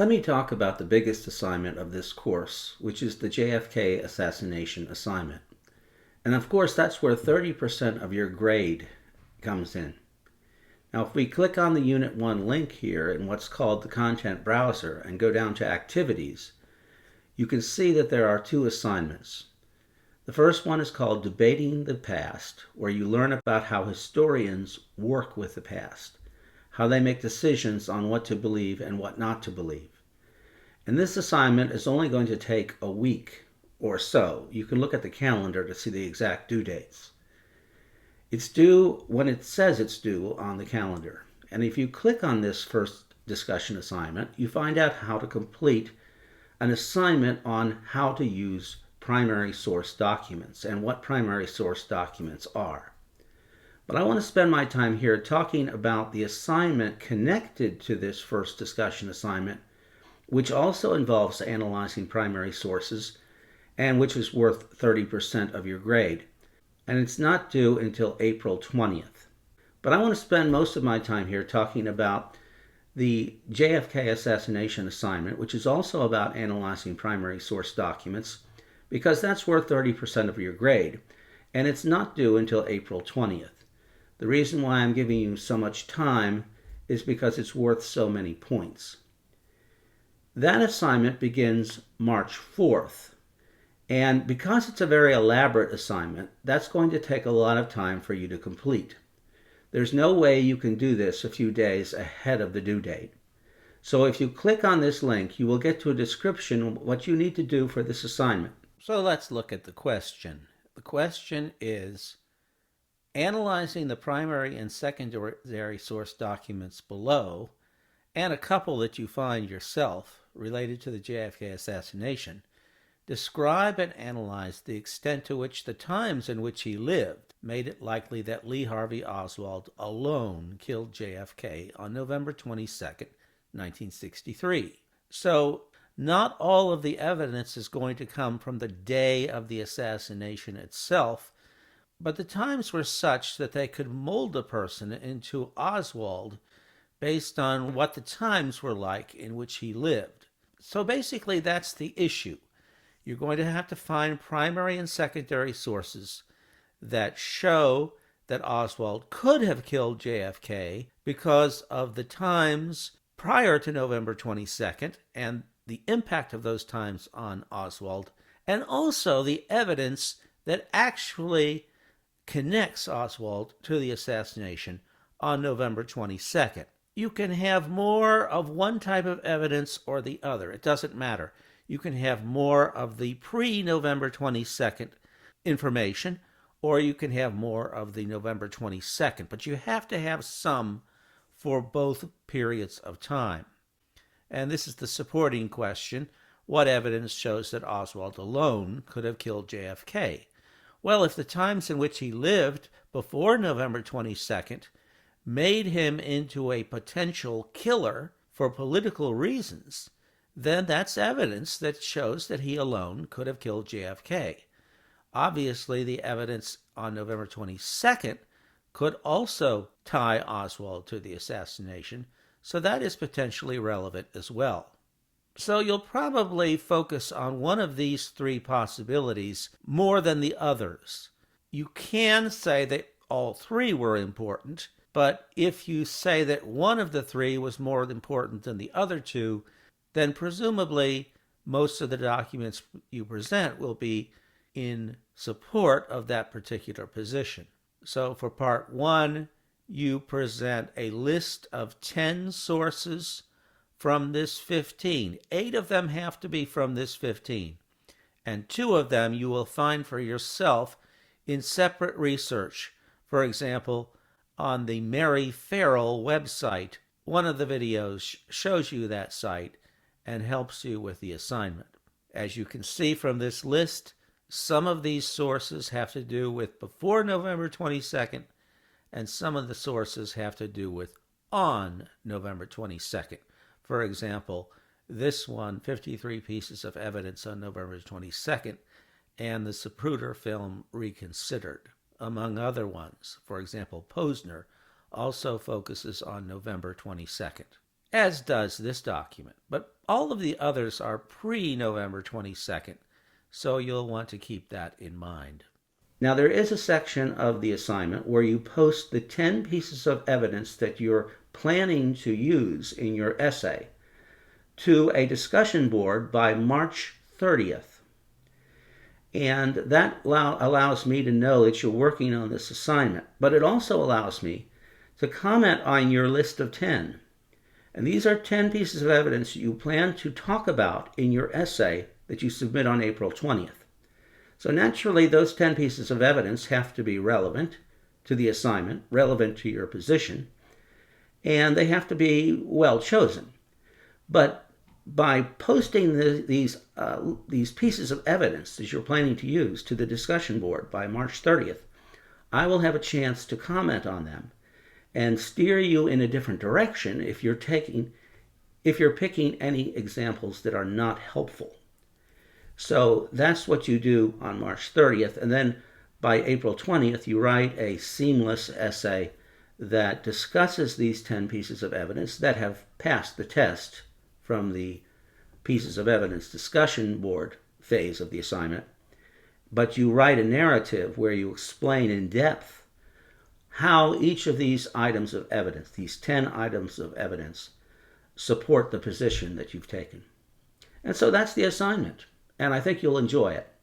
Let me talk about the biggest assignment of this course, which is the JFK assassination assignment. And of course, that's where 30% of your grade comes in. Now, if we click on the Unit 1 link here in what's called the Content Browser and go down to Activities, you can see that there are two assignments. The first one is called Debating the Past, where you learn about how historians work with the past, how they make decisions on what to believe and what not to believe. And this assignment is only going to take a week or so. You can look at the calendar to see the exact due dates. It's due when it says it's due on the calendar. And if you click on this first discussion assignment, you find out how to complete an assignment on how to use primary source documents and what primary source documents are. But I want to spend my time here talking about the assignment connected to this first discussion assignment, which also involves analyzing primary sources and which is worth 30% of your grade. And it's not due until April 20th. But I want to spend most of my time here talking about the JFK assassination assignment, which is also about analyzing primary source documents, because that's worth 30% of your grade, and it's not due until April 20th. The reason why I'm giving you so much time is because it's worth so many points. That assignment begins March 4th, and because it's a very elaborate assignment, that's going to take a lot of time for you to complete. There's no way you can do this a few days ahead of the due date. So if you click on this link, you will get to a description of what you need to do for this assignment. So let's look at the question. The question is, analyzing the primary and secondary source documents below, and a couple that you find yourself related to the JFK assassination, describe and analyze the extent to which the times in which he lived made it likely that Lee Harvey Oswald alone killed JFK on November 22nd, 1963. So, not all of the evidence is going to come from the day of the assassination itself, but the times were such that they could mold a person into Oswald based on what the times were like in which he lived. So basically that's the issue. You're going to have to find primary and secondary sources that show that Oswald could have killed JFK because of the times prior to November 22nd and the impact of those times on Oswald, and also the evidence that actually connects Oswald to the assassination on November 22nd. You can have more of one type of evidence or the other. It doesn't matter. You can have more of the pre-November 22nd information, or you can have more of the November 22nd, but you have to have some for both periods of time. And this is the supporting question. What evidence shows that Oswald alone could have killed JFK? Well, if the times in which he lived before November 22nd made him into a potential killer for political reasons, then that's evidence that shows that he alone could have killed JFK. Obviously, the evidence on November 22nd could also tie Oswald to the assassination, so that is potentially relevant as well. So you'll probably focus on one of these three possibilities more than the others. You can say that all three were important, but if you say that one of the three was more important than the other two, then presumably most of the documents you present will be in support of that particular position. So for part one, you present a list of 10 sources from this 15. 8 of them have to be from this 15. And 2 of them you will find for yourself in separate research. For example, on the Mary Farrell website, one of the videos shows you that site and helps you with the assignment. As you can see from this list, some of these sources have to do with before November 22nd, and some of the sources have to do with on November 22nd. For example, this one, 53 pieces of evidence on November 22nd, and the Zapruder film Reconsidered, among other ones. For example, Posner also focuses on November 22nd, as does this document. But all of the others are pre-November 22nd, so you'll want to keep that in mind. Now, there is a section of the assignment where you post the 10 pieces of evidence that you're planning to use in your essay to a discussion board by March 30th. And that allows me to know that you're working on this assignment, but it also allows me to comment on your list of 10. And these are 10 pieces of evidence you plan to talk about in your essay that you submit on April 20th. So naturally, those 10 pieces of evidence have to be relevant to the assignment, relevant to your position, and they have to be well chosen. But by posting these pieces of evidence that you're planning to use to the discussion board by March 30th, I will have a chance to comment on them and steer you in a different direction if you're picking any examples that are not helpful. So that's what you do on March 30th, and then by April 20th, you write a seamless essay that discusses these 10 pieces of evidence that have passed the test from the pieces of evidence discussion board phase of the assignment, but you write a narrative where you explain in depth how each of these items of evidence, these 10 items of evidence, support the position that you've taken. And so that's the assignment, and I think you'll enjoy it.